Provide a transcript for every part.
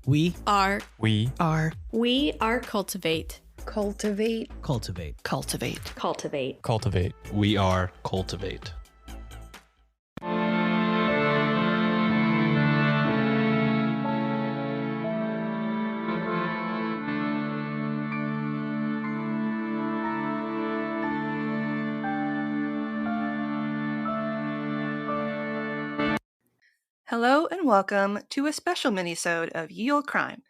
We are We are cultivate. Cultivate. We are cultivate. Hello and welcome to a special mini-sode of Ye Olde Crime,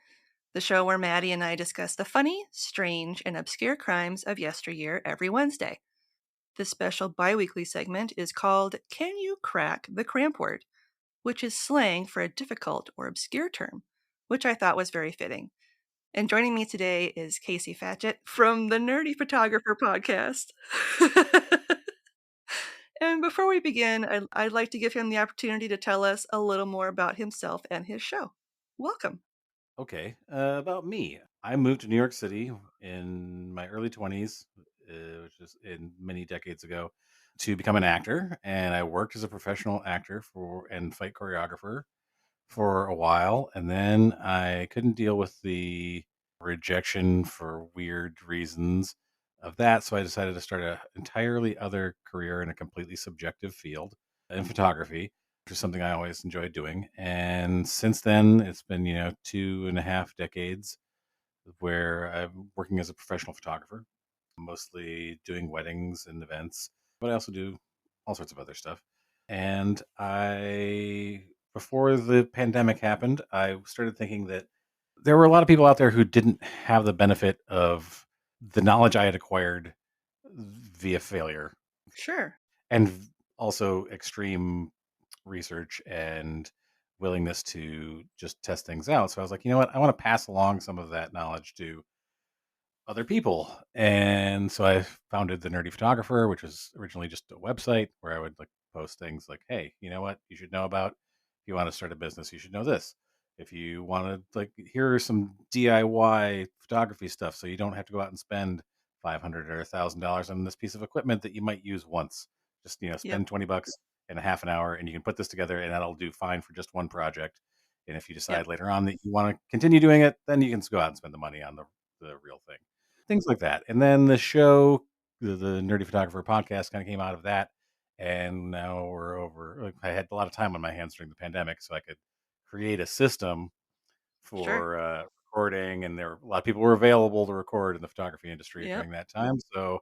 the show where Maddie and I discuss the funny, strange, and obscure crimes of yesteryear every Wednesday. This special bi-weekly segment is called Can You Crack the Cramp-Word, which is slang for a difficult or obscure term, which I thought was very fitting. And joining me today is Casey Fatchett from the Nerdy Photographer podcast. And before we begin, I'd like to give him the opportunity to tell us a little more about himself and his show. Welcome. Okay, about me. I moved to New York City in my early 20s, which is in many decades ago, to become an actor. And I worked as a professional actor and fight choreographer for a while. And then I couldn't deal with the rejection for weird reasons of that. So I decided to start an entirely other career in a completely subjective field in photography, which is something I always enjoyed doing. And since then, it's been, 2.5 decades where I'm working as a professional photographer, mostly doing weddings and events, but I also do all sorts of other stuff. And before the pandemic happened, I started thinking that there were a lot of people out there who didn't have the benefit of the knowledge I had acquired via failure Sure. and also extreme research and willingness to just test things out. So I was like, you know what? I want to pass along some of that knowledge to other people. And so I founded the Nerdy Photographer, which was originally just a website where I would like post things like, hey, you know what you should know about if you want to start a business, you should know this. If you want to like here are some DIY photography stuff so you don't have to go out and spend 500 or $1,000 on this piece of equipment that you might use once. Just, Yep. spend 20 bucks in a half an hour and you can put this together and that'll do fine for just one project. And if you decide later on that you want to continue doing it, then you can just go out and spend the money on the real thing, things like that. And then the show, the Nerdy Photographer podcast, kind of came out of that. And now we're over. Like, I had a lot of time on my hands during the pandemic, so I could create a system Sure. for recording. And there were a lot of people were available to record in the photography industry Yep. during that time. So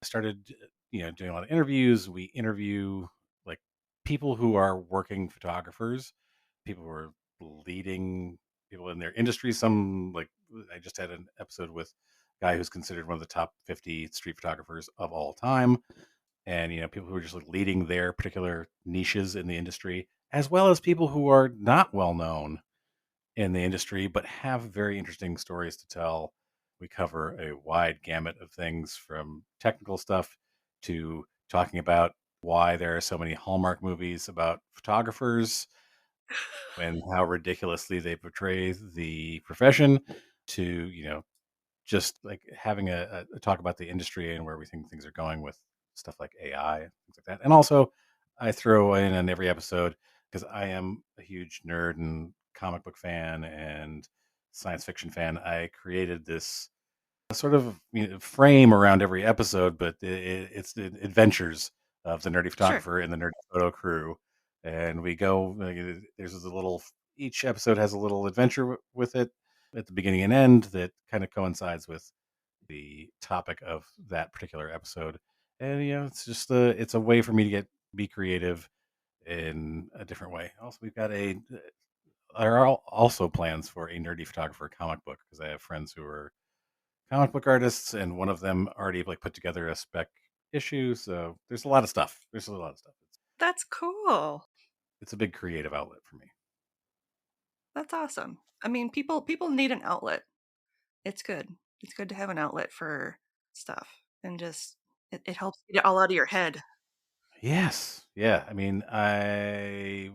I started, doing a lot of interviews. We interview like people who are working photographers, people who are leading people in their industry. Some like I just had an episode with a guy who's considered one of the top 50 street photographers of all time, and people who are just like leading their particular niches in the industry, as well as people who are not well known in the industry but have very interesting stories to tell. We cover a wide gamut of things from technical stuff to talking about why there are so many Hallmark movies about photographers and how ridiculously they portray the profession, to just like having a talk about the industry and where we think things are going with stuff like AI, things like that. And also, I throw in on every episode, because I am a huge nerd and comic book fan and science fiction fan. I created this sort of frame around every episode, but it's the adventures of the Nerdy Photographer and the Nerdy Photo Crew. And we go, there's a little, each episode has a little adventure with it at the beginning and end that kind of coincides with the topic of that particular episode. And it's just it's a way for me to be creative in a different way. Also, we've got also plans for a Nerdy Photographer comic book, because I have friends who are comic book artists, and one of them already like put together a spec issue. So there's a lot of stuff. That's cool. It's a big creative outlet for me. That's awesome. I mean, people need an outlet. It's good. It's good to have an outlet for stuff, and just it helps get it all out of your head. Yes. Yeah. I mean, I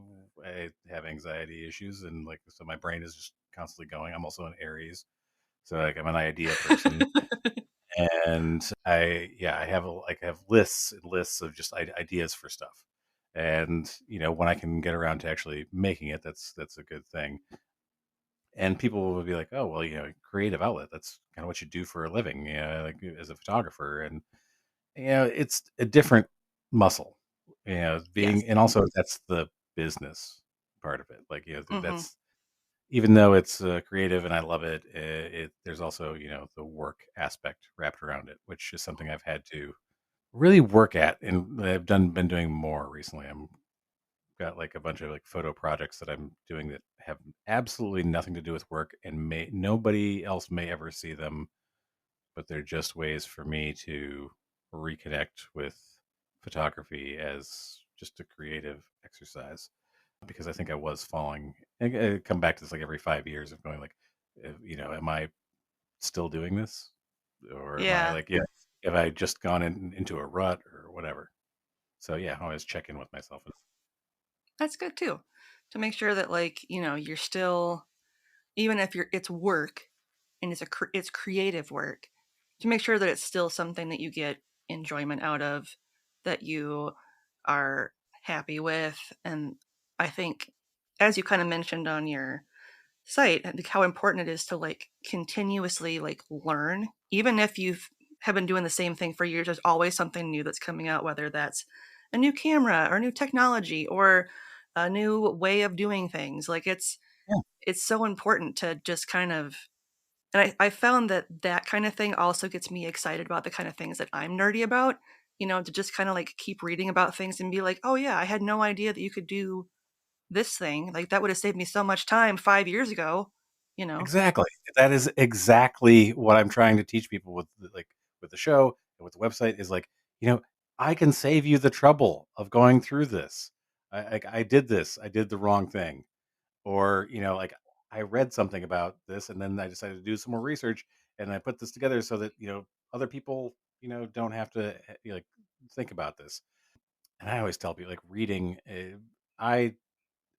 have anxiety issues, and like so my brain is just constantly going. I'm also an Aries, so like I'm an idea person. And I have I have lists and lists of just ideas for stuff. And when I can get around to actually making it, that's a good thing. And people would be like, "Oh, well, creative outlet. That's kind of what you do for a living, like as a photographer." And it's a different muscle. Yes. And also that's the business part of it. Like, Hmm. that's even though it's creative and I love it, there's also the work aspect wrapped around it, which is something I've had to really work at, and I've been doing more recently. I'm got like a bunch of like photo projects that I'm doing that have absolutely nothing to do with work, and may nobody else may ever see them, but they're just ways for me to reconnect with photography as just a creative exercise, because I think I was falling. I come back to this like every 5 years of going like, am I still doing this, or am I Yeah. like, have I just gone into a rut or whatever? So yeah, I always check in with myself. That's good too. To make sure that you're still, even if it's work and it's creative work, to make sure that it's still something that you get enjoyment out of, that you are happy with. And I think, as you kind of mentioned on your site, like how important it is to continuously learn, even if you've have been doing the same thing for years. There's always something new that's coming out, whether that's a new camera or new technology or a new way of doing things. Yeah, It's so important to just kind of, and I found that that kind of thing also gets me excited about the kind of things that I'm nerdy about, to just kind of keep reading about things and be like, oh yeah, I had no idea that you could do this thing. Like that would have saved me so much time 5 years ago, you know? exactly. That is exactly what I'm trying to teach people with with the show and with the website is like, you know, I can save you the trouble of going through this. I did this. I did the wrong thing. Or, like I read something about this and then I decided to do some more research and I put this together so that, other people, don't have to like think about this. And I always tell people like reading, I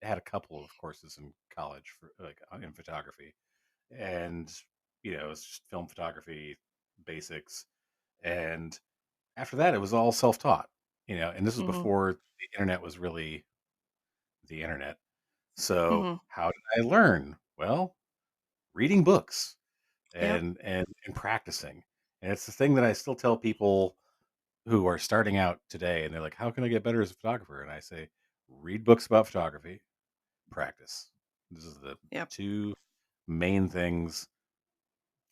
had a couple of courses in college for like in photography, and it's just film photography basics. And after that, it was all self-taught. And this was Mhm. before the internet was really the internet. So Mhm. how did I learn? Well, reading books Yep. and practicing. And it's the thing that I still tell people who are starting out today, and they're like, "How can I get better as a photographer?" And I say, "Read books about photography, practice." This is the Yep. two main things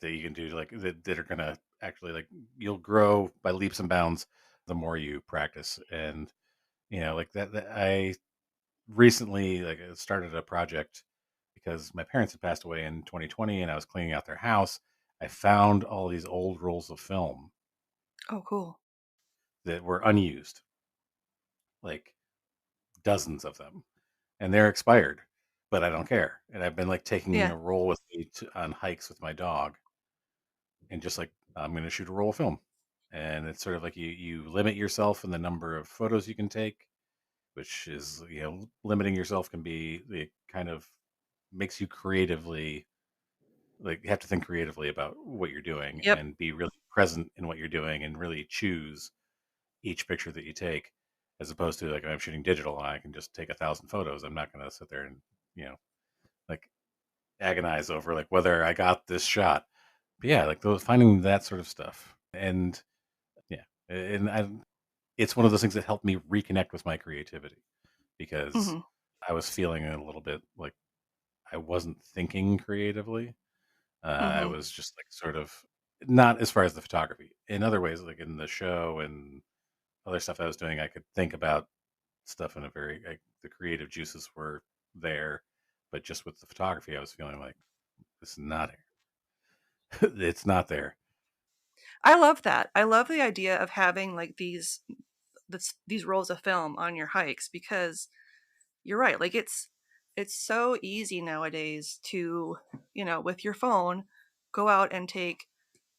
that you can do, like that are gonna actually like you'll grow by leaps and bounds the more you practice. And like that I recently like started a project because my parents had passed away in 2020, and I was cleaning out their house. I found all these old rolls of film Oh, cool. that were unused, like dozens of them, and they're expired, but I don't care. And I've been like taking Yeah. a roll with me on hikes with my dog, and just like I'm going to shoot a roll of film. And it's sort of like you limit yourself in the number of photos you can take, which is limiting yourself can be the kind of makes you creatively like you have to think creatively about what you're doing Yep. and be really present in what you're doing and really choose each picture that you take, as opposed to like I'm shooting digital and I can just take 1,000 photos. I'm not going to sit there and you know like agonize over like whether I got this shot. But yeah, like those finding that sort of stuff. And yeah, and it's one of those things that helped me reconnect with my creativity, because Mhm. I was feeling a little bit like I wasn't thinking creatively. I Mhm. was just like sort of not as far as the photography. In other ways, like in the show and other stuff I was doing, I could think about stuff in a very like the creative juices were there. But just with the photography, I was feeling like this is not here. It's not there. I love that. I love the idea of having these rolls of film on your hikes, because you're right. It's so easy nowadays to, with your phone, go out and take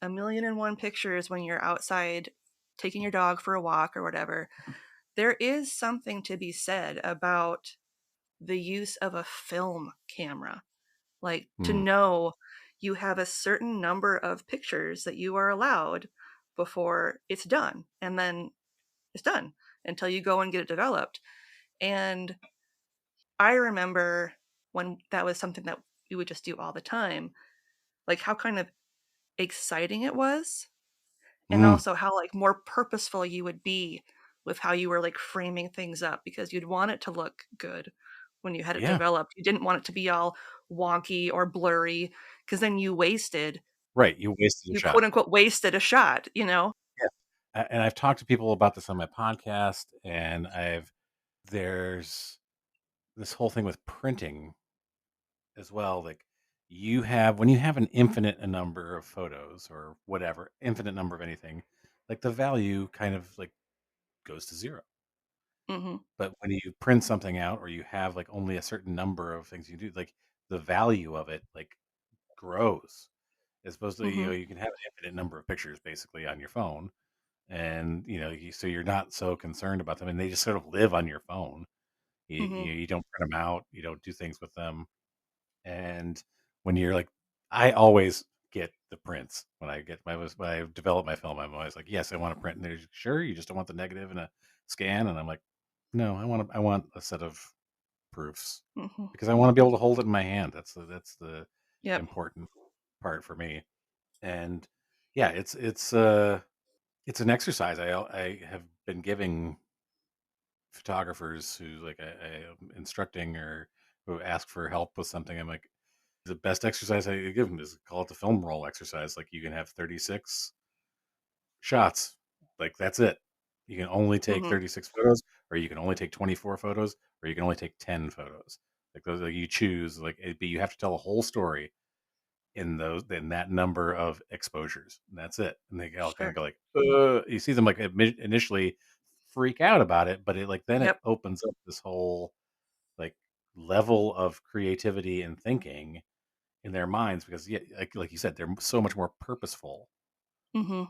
a million and one pictures when you're outside taking your dog for a walk or whatever. There is something to be said about the use of a film camera. Like, to Mm, know you have a certain number of pictures that you are allowed before it's done. And then it's done until you go and get it developed. And I remember when that was something that we would just do all the time, like how kind of exciting it was, and Mm, also how like more purposeful you would be with how you were like framing things up, because you'd want it to look good when you had it yeah, developed. You didn't want it to be all wonky or blurry, because then right. You wasted a you shot. quote unquote wasted a shot, you know? Yeah. And I've talked to people about this on my podcast, and there's this whole thing with printing as well. Like when you have an infinite number of photos or whatever, infinite number of anything, like the value kind of like goes to zero. Hmm. But when you print something out or you have like only a certain number of things you do, like the value of it like grows. As opposed to, Hmm. you can have an infinite number of pictures basically on your phone, and so you're not so concerned about them, and they just sort of live on your phone. Hmm. You don't print them out, you don't do things with them, and when you're like, I always get the prints when I develop my film. I'm always like, yes, I want to print, and they're sure you just don't want the negative and a scan, and I'm like, no, I want a set of proofs Hmm. because I want to be able to hold it in my hand. That's the Yep. important part for me. And yeah, it's an exercise I have been giving photographers who like I am instructing or who ask for help with something. I'm like, the best exercise I give them is call it the film roll exercise. Like you can have 36 shots, like that's it. You can only take Hmm. 36 photos, or you can only take 24 photos, or you can only take 10 photos. Like those, like you choose. But you have to tell a whole story in that number of exposures, and that's it. And they all kind of Sure. go like, you see them like initially freak out about it, but then it Yep. opens up this whole like level of creativity and thinking in their minds, because yeah, like you said, they're so much more purposeful Hmm.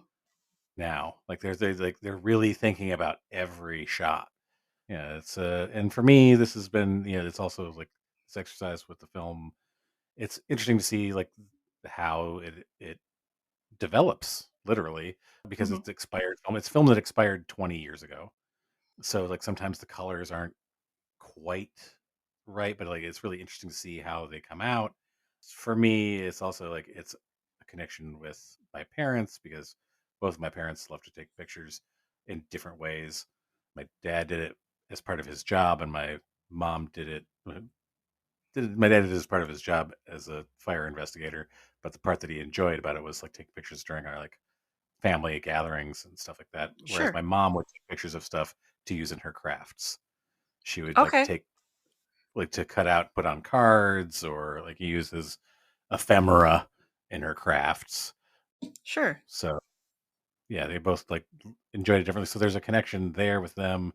now. Like they're really thinking about every shot. Yeah, it's and for me this has been, it's also like this exercise with the film. It's interesting to see like how it develops literally, because Hmm. it's expired film. It's film that expired 20 years ago. So like sometimes the colors aren't quite right, but like it's really interesting to see how they come out. For me, it's also like it's a connection with my parents, because both of my parents love to take pictures in different ways. My dad did it as part of his job, and my mom my dad did it as part of his job as a fire investigator. But the part that he enjoyed about it was like taking pictures during our like family gatherings and stuff like that. Whereas my Sure. mom would take pictures of stuff to use in her crafts. She would like Okay. take like to cut out, put on cards, or like use as ephemera in her crafts. Sure. So yeah, they both like enjoyed it differently. So there's a connection there with them,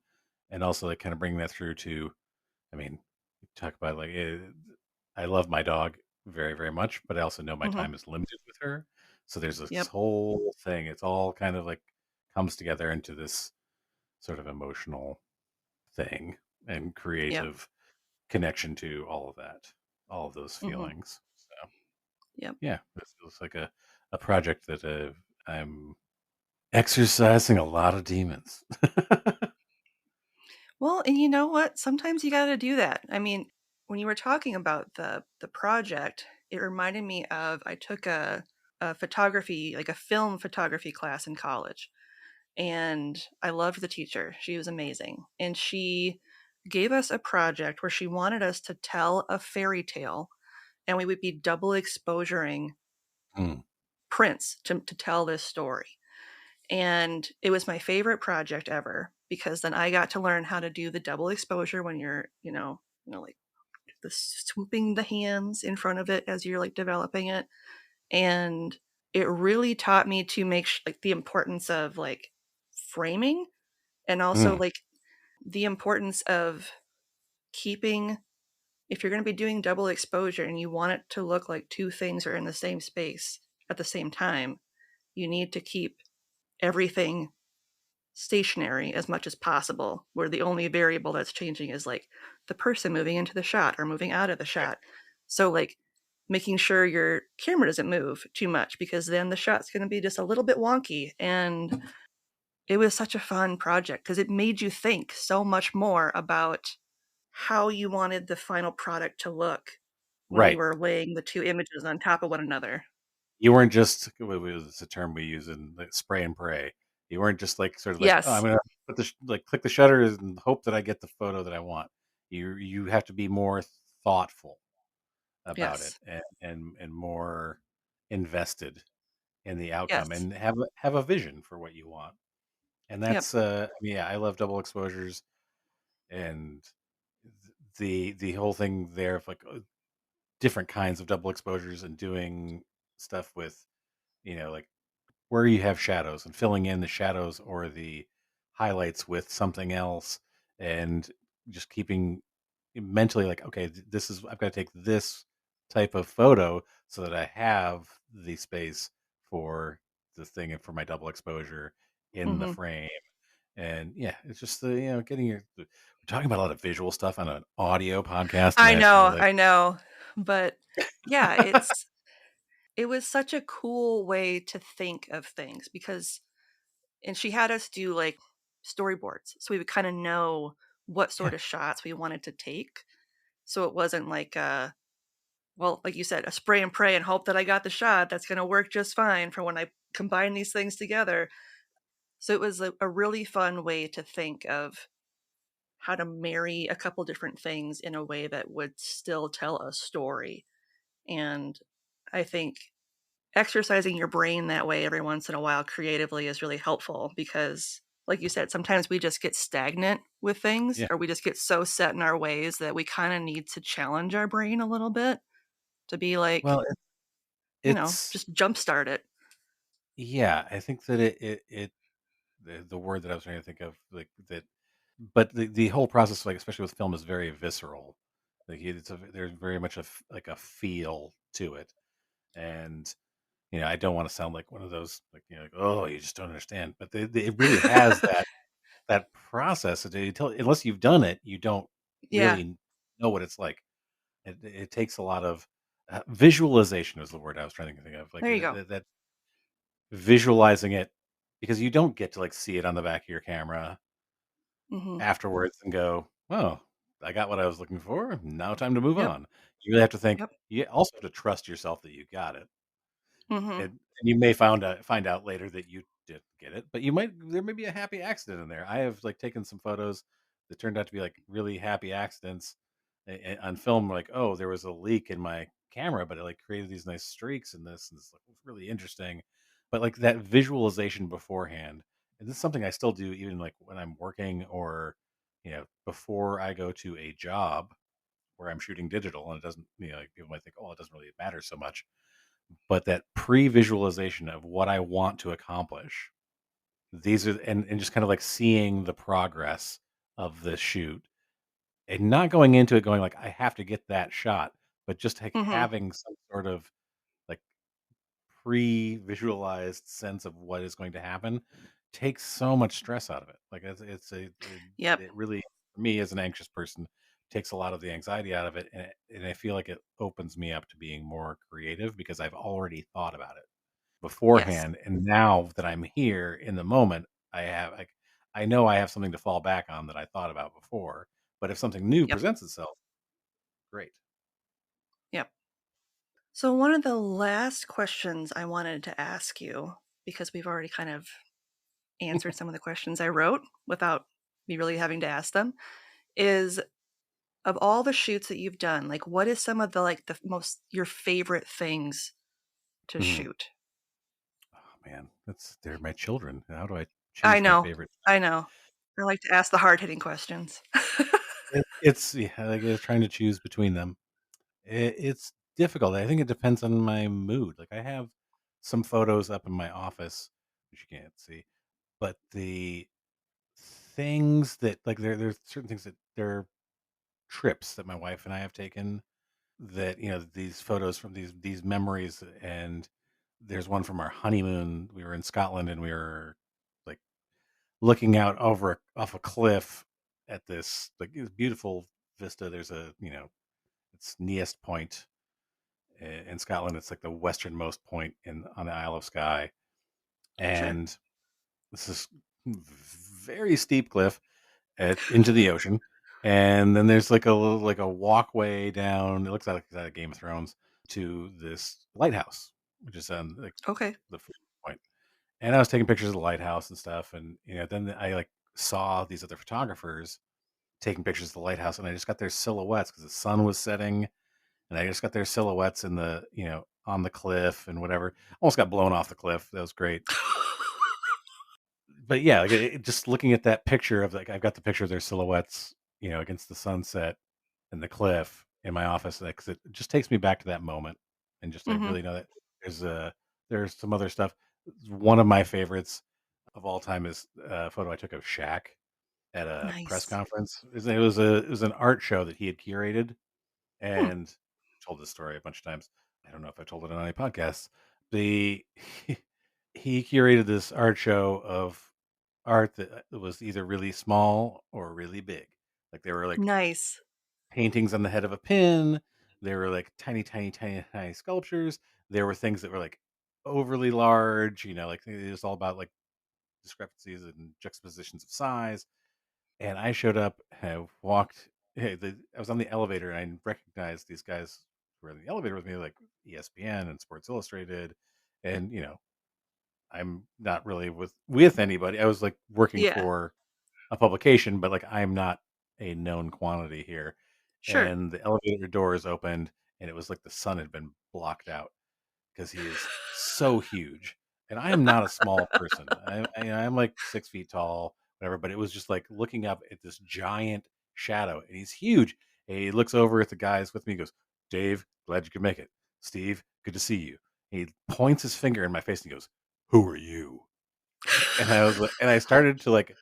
and also like kind of bringing that through to, I mean, talk about like I love my dog very, very much, but I also know my Hmm. time is limited with her. So there's this Yep. whole thing. It's all kind of like comes together into this sort of emotional thing and Yep. creative connection to all of that, all of those Hmm. feelings. So Yep. yeah, this feels like a project that I'm exercising a lot of demons. Well, and you know what? Sometimes you got to do that. I mean, when you were talking about the project, it reminded me of I took a photography, like a film photography class in college, and I loved the teacher. She was amazing, and she gave us a project where she wanted us to tell a fairy tale, and we would be double exposuring Mm, prints to tell this story. And it was my favorite project ever, because then I got to learn how to do the double exposure when you're, like the swooping the hands in front of it as you're like developing it. And it really taught me to make like the importance of like framing, and also mm, like the importance of keeping, if you're going to be doing double exposure and you want it to look like two things are in the same space at the same time, you need to keep everything stationary as much as possible, where the only variable that's changing is like the person moving into the shot or moving out of the right. shot. So like making sure your camera doesn't move too much, because then the shot's going to be just a little bit wonky. And it was such a fun project because it made you think so much more about how you wanted the final product to look when you Right. were laying the two images on top of one another. You weren't just what was the term we use in like, spray and pray. You weren't just like sort of like, oh, I'm Yes. gonna put the like click the shutter and hope that I get the photo that I want. You have to be more thoughtful about it Yes. and more invested in the outcome Yes. and have a vision for what you want. And Yep. that's I mean, yeah, I love double exposures and the whole thing there of like different kinds of double exposures and doing stuff with like where you have shadows and filling in the shadows or the highlights with something else and just keeping mentally like okay this is I've got to take this type of photo so that I have the space for the thing and for my double exposure in the Hmm. frame. And yeah, it's just the getting we're talking about a lot of visual stuff on an audio podcast, and I have to be like, I know. But yeah, it was such a cool way to think of things because and she had us do like storyboards so we would kind of know what yeah, sort of shots we wanted to take. So it wasn't like well, like you said, a spray and pray and hope that I got the shot that's going to work just fine for when I combine these things together. So it was a really fun way to think of how to marry a couple different things in a way that would still tell a story. And I think exercising your brain that way every once in a while creatively is really helpful because, like you said, sometimes we just get stagnant with things yeah. or we just get so set in our ways that we kind of need to challenge our brain a little bit to be like, Well, it's just jumpstart it. yeah. I think that it the word that I was trying to think of like that, but the whole process, like especially with film, is very visceral. Like there's very much like a feel to it, and I don't want to sound like one of those like like, oh you just don't understand, but it really has that process until unless you've done it, you don't Yeah, really know what it's like. It takes a lot of visualization is the word I was trying to think of. Like there you go. that visualizing it because you don't get to like see it on the back of your camera Hmm. afterwards and go, "Oh, I got what I was looking for. Now time to move Yep. on." You really have to think. Yep. You also have to trust yourself that you got it. Hmm. And you may find out later that you didn't get it, but there may be a happy accident in there. I have like taken some photos that turned out to be like really happy accidents on film. Like, oh, there was a leak in my camera, but it like created these nice streaks in this, and it's like really interesting. But like that visualization beforehand, and this is something I still do even like when I'm working or before I go to a job where I'm shooting digital, and it doesn't like people might think, oh, it doesn't really matter so much, but that pre-visualization of what I want to accomplish. These are and just kind of like seeing the progress of the shoot and not going into it going like I have to get that shot, but just like Hmm. having some sort of like pre-visualized sense of what is going to happen takes so much stress out of it. Like Yep. it really for me as an anxious person takes a lot of the anxiety out of it and I feel like it opens me up to being more creative because I've already thought about it Yes. beforehand, and now that I'm here in the moment, I know I have something to fall back on that I thought about before. But if something new Yep. presents itself, great. Yep. So, one of the last questions I wanted to ask you, because we've already kind of answered some of the questions I wrote without me really having to ask them, is of all the shoots that you've done, like what is some of the like the most your favorite things to Mhm. shoot? Oh man, they're my children. How do I I choose my know. favorite thing? I know. I like to ask the hard hitting questions. It's yeah, like trying to choose between them. It's difficult. I think it depends on my mood. Like I have some photos up in my office, which you can't see, but the things that like there's certain things that they're trips that my wife and I have taken that these photos from these memories. And there's one from our honeymoon. We were in Scotland and we were like looking out off a cliff at this like this beautiful vista. There's a it's Neast Point in Scotland. It's like the westernmost point in on the Isle of Skye, Sure. and this is very steep cliff into the ocean. And then there's like a little like a walkway down. It looks like it's out of Game of Thrones to this lighthouse, which is on like Okay. the focal point. And I was taking pictures of the lighthouse and stuff, and then I like saw these other photographers taking pictures of the lighthouse, and I just got their silhouettes because the sun was setting, and I just got their silhouettes in the on the cliff and whatever. Almost got blown off the cliff. That was great. But yeah, like just looking at that picture of like I've got the picture of their silhouettes, against the sunset and the cliff in my office, because it just takes me back to that moment, and just I Mhm. really know that there's there's some other stuff. One of my favorites of all time is a photo I took of Shaq at a press Nice. conference. It was an art show that he had curated, Hmm. and I've told this story a bunch of times. I don't know if I told it on any podcasts. The he curated this art show of art that was either really small or really big. Like there were like Nice. paintings on the head of a pin. There were like tiny, tiny, tiny, tiny sculptures. There were things that were like overly large. Like it was all about like discrepancies and juxtapositions of size. And I showed up, I walked. Hey, I was on the elevator, and I recognized these guys who were in the elevator with me, like ESPN and Sports Illustrated, and I'm not really with anybody. I was like working Yeah. for a publication, but like I'm not a known quantity here. Sure. And the elevator doors opened, and it was like the sun had been blocked out because he is so huge. And I am not a small person. I'm like 6 feet tall, whatever. But it was just like looking up at this giant shadow, and he's huge. And he looks over at the guys with me. He goes, "Dave, glad you could make it. Steve, good to see you." And he points his finger in my face and he goes, "Who are you?" And I was like, and I started to like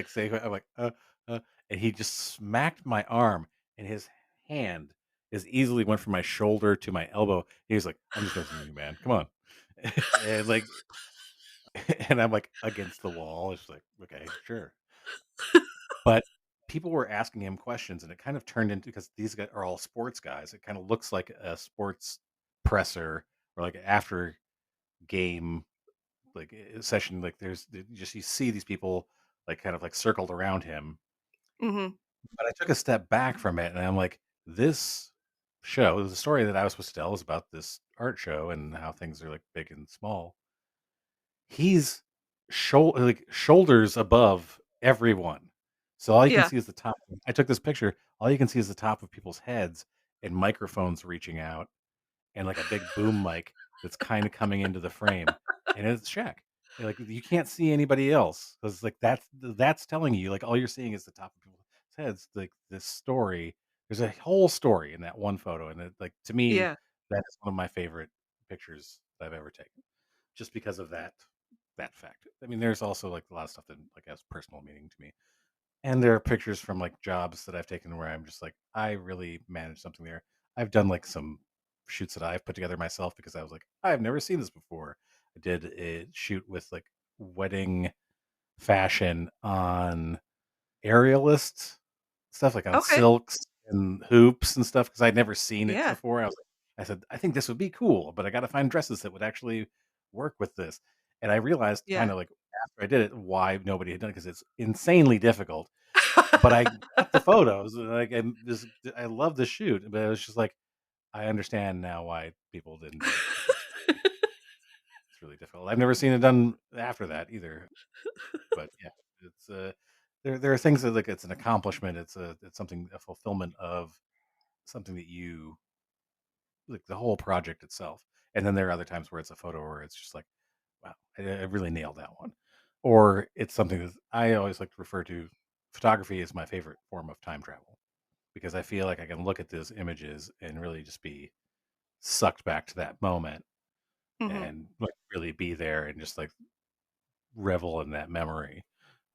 say, I'm like, uh, and he just smacked my arm, and his hand as easily went from my shoulder to my elbow. He was like, "I'm just messing with you, man. Come on." And like, and I'm like against the wall. It's like, okay, sure. But people were asking him questions, and it kind of turned into, because these guys are all sports guys. It kind of looks like a sports presser, or like after game like session. Like just you see these people like kind of like circled around him. Mhm. But I took a step back from it, and I'm like, this show, the story that I was supposed to tell is about this art show and how things are like big and small. He's shoulders above everyone. So all you can Yeah. see is the top. I took this picture. All you can see is the top of people's heads and microphones reaching out, and like a big boom mic that's kind of coming into the frame, and it's Shaq. Like you can't see anybody else, because like that's telling you, like all you're seeing is the top of people's heads. Like this story, there's a whole story in that one photo, and like to me, Yeah. that is one of my favorite pictures that I've ever taken, just because of that fact. I mean, there's also like a lot of stuff that like has personal meaning to me, and there are pictures from like jobs that I've taken where I'm just like, I really managed something there. I've done like some shoots that I've put together myself because I was like, I've never seen this before. I did a shoot with like wedding fashion on aerialist stuff, like on Okay. silks and hoops and stuff, because I'd never seen it Yeah. before. I said, I think this would be cool, but I got to find dresses that would actually work with this. And I realized kind Yeah. of like after I did it why nobody had done it, because it's insanely difficult. But I got the photos, and like, and this, I love the shoot, but it was just like, I understand now why people didn't do it, because it's really difficult. I've never seen it done after that either. But yeah, it's there are things that like it's an accomplishment. It's something, a fulfillment of something that you like, the whole project itself. And then there are other times where it's a photo where it's just like, wow, I really nailed that one. Or it's something that I always like to refer to. Photography is my favorite form of time travel, because I feel like I can look at those images and really just be sucked back to that moment, Mhm. and like really be there and just like revel in that memory,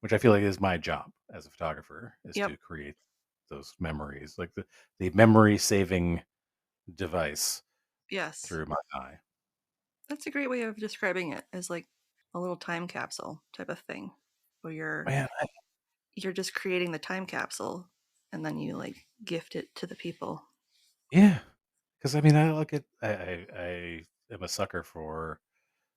which I feel like is my job as a photographer, is Yep. to create those memories, like the memory saving device Yes. through my eye. That's a great way of describing it, as like a little time capsule type of thing, where Man, you're just creating the time capsule and then you like gift it to the people. yeah, because I mean, I look at I am a sucker for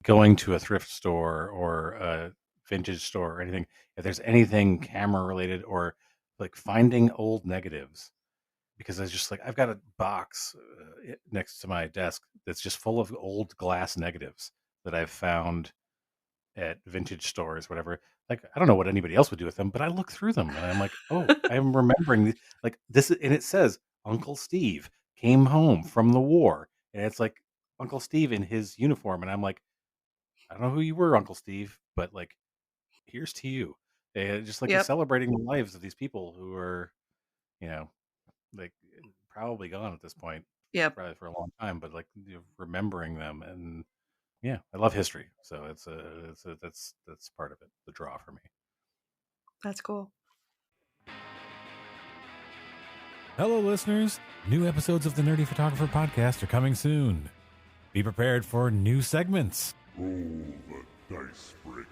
going to a thrift store or a vintage store or anything. If there's anything camera related, or like finding old negatives, because I was just like, I've got a box next to my desk that's just full of old glass negatives that I've found at vintage stores, whatever. Like, I don't know what anybody else would do with them, but I look through them and I'm like, oh, I'm remembering like this, and it says Uncle Steve came home from the war, and it's like Uncle Steve in his uniform, and I'm like, I don't know who you were, Uncle Steve, but like, here's to you. And just like Yep. celebrating the lives of these people who are, you know, like probably gone at this point, Yep. probably for a long time, but like remembering them. And yeah, I love history, so that's part of it, the draw for me. That's cool. Hello, listeners. New episodes of the Nerdy Photographer podcast are coming soon. Be prepared for new segments. Roll the dice breaker.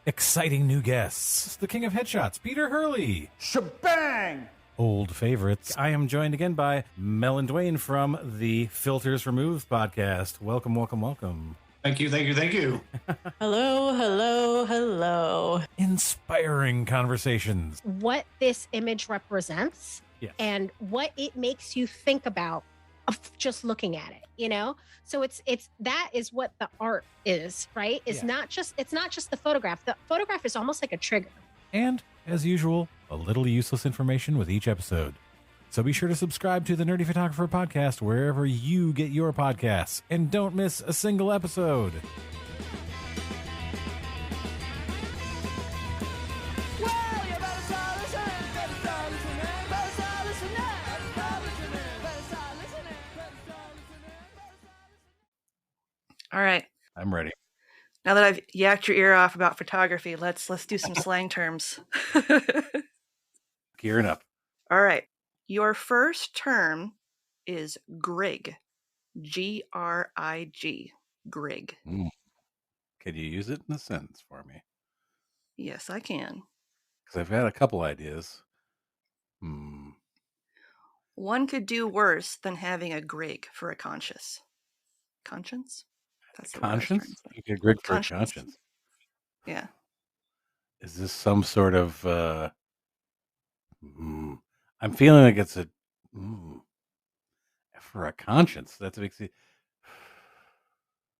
Exciting new guests. The king of headshots, Peter Hurley. Shebang! Old favorites. I am joined again by Mel and Dwayne from the Filters Removed podcast. Welcome, welcome, welcome. Thank you. Hello, hello, hello. Inspiring conversations. What this image represents Yes. and what it makes you think about of just looking at it, you know? So it's that is what the art is, right? It's Yeah. not just the photograph. The photograph is almost like a trigger. And, as usual, a little useless information with each episode. So be sure to subscribe to the Nerdy Photographer podcast wherever you get your podcasts, and don't miss a single episode. All right. I'm ready. Now that I've yacked your ear off about photography, let's do some slang terms. Gearing up. All right. Your first term is grig. Grig. Grig. Can you use it in a sentence for me? Yes, I can. Because I've had a couple ideas. One could do worse than having a grig for a conscience. Conscience? That's the word I was trying to Conscience? say. You could grig for a Conscience. conscience. Yeah. Is this some sort of I'm feeling like it's a for a conscience. That's a big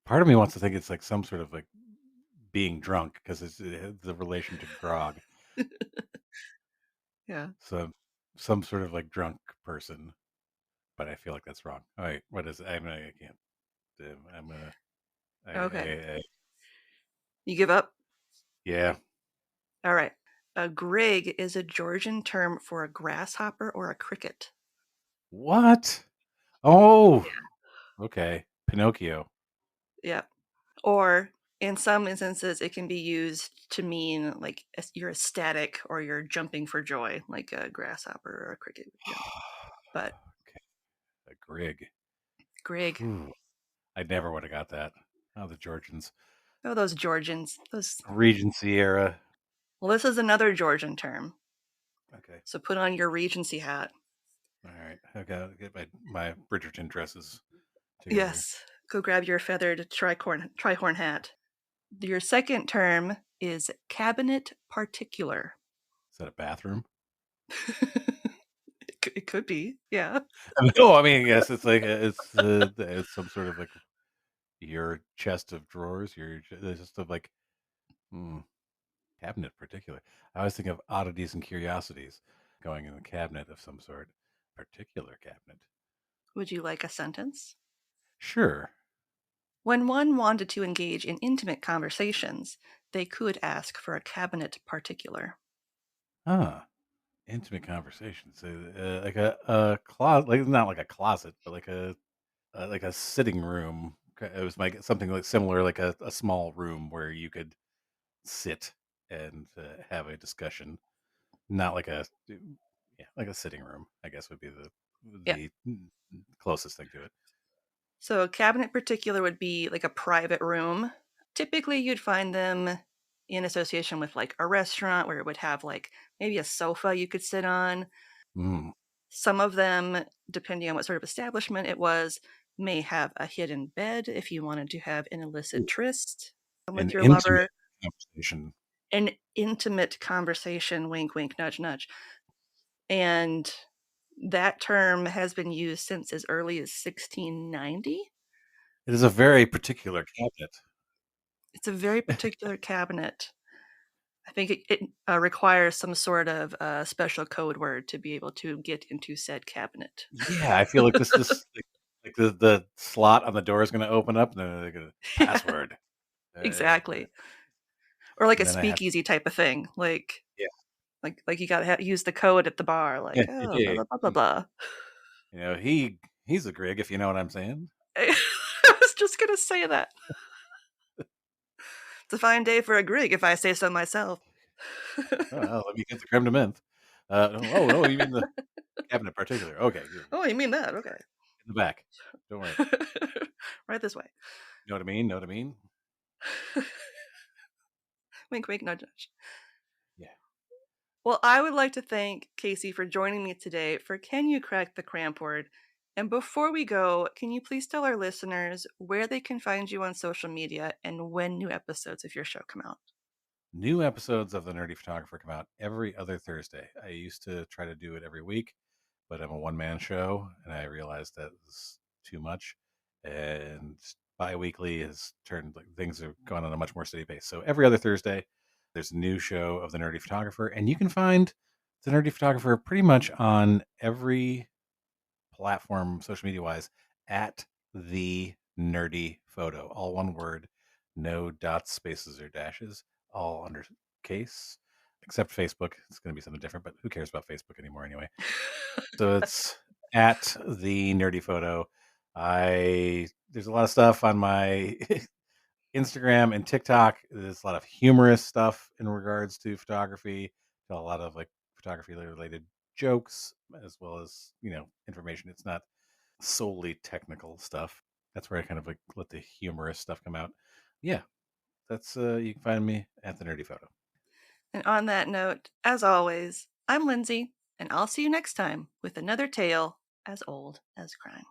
part of me wants to think it's like some sort of like being drunk, because it has the relation to grog. Yeah. So some sort of like drunk person, but I feel like that's wrong. All right, what is it? I can't. I'm gonna. Okay. You give up? Yeah. All right. A grig is a Georgian term for a grasshopper or a cricket. What? Oh. Okay. Pinocchio. Yep. Or in some instances, it can be used to mean like you're ecstatic or you're jumping for joy, like a grasshopper or a cricket. But okay. A grig. Grig. I never would have got that. Oh, the Georgians. Oh, those Georgians. Those Regency era. Well, this is another Georgian term. Okay. So put on your Regency hat. All right. I've got to get my Bridgerton dresses together. Yes. Go grab your feathered trihorn hat. Your second term is cabinet particular. Is that a bathroom? It could be, yeah. No, I mean, yes, it's like it's some sort of like your chest of drawers. It's just of like cabinet particular. I always think of oddities and curiosities going in a cabinet of some sort. Particular cabinet. Would you like a sentence? Sure. When one wanted to engage in intimate conversations, they could ask for a cabinet particular. Intimate conversations, like a closet, like not like a closet, but like a sitting room. It was like something like similar, like a small room where you could sit and have a discussion. Not like like a sitting room, I guess would be the closest thing to it. So a cabinet particular would be like a private room. Typically, you'd find them in association with like a restaurant where it would have like maybe a sofa you could sit on. Some of them, depending on what sort of establishment it was, may have a hidden bed if you wanted to have an illicit tryst with your lover. Conversation. An intimate conversation, wink, wink, nudge, nudge. And that term has been used since as early as 1690. It is a very particular cabinet. It's a very particular cabinet. I think it requires some sort of special code word to be able to get into said cabinet. Yeah, I feel like this like the slot on the door is going to open up and then they're going to password. Exactly. Or like a And then I have speakeasy type of thing. Like yeah. like you got to use the code at the bar. Like, oh, blah, Yeah. blah, blah, blah, blah. You know, he's a Grig, if you know what I'm saying. I was just going to say that. It's a fine day for a Grig, if I say so myself. Oh, let me get the creme de menthe. Oh, no, you mean the cabinet in particular. Okay. Oh, you mean that? Okay. In the back. Don't worry. Right this way. You know what I mean? Know what I mean? Wink, wink, nudge, nudge. Yeah. Well, I would like to thank Casey for joining me today for Can You Crack the Cramp-Word? And before we go, can you please tell our listeners where they can find you on social media and when new episodes of your show come out? New episodes of The Nerdy Photographer come out every other Thursday. I used to try to do it every week, but I'm a one-man show, and I realized that was too much. And bi-weekly has turned, like, things have gone on a much more steady pace. So every other Thursday, there's a new show of The Nerdy Photographer, and you can find The Nerdy Photographer pretty much on every platform, social media wise, at The Nerdy Photo. All one word, no dots, spaces, or dashes, all under case, except Facebook. It's going to be something different, but who cares about Facebook anymore anyway? So it's at The Nerdy Photo. There's a lot of stuff on my Instagram and TikTok. There's a lot of humorous stuff in regards to photography, a lot of like photography related jokes, as well as, information. It's not solely technical stuff. That's where I kind of like let the humorous stuff come out. Yeah, that's you can find me at The Nerdy Photo. And on that note, as always, I'm Lindsay, and I'll see you next time with another tale as old as crime.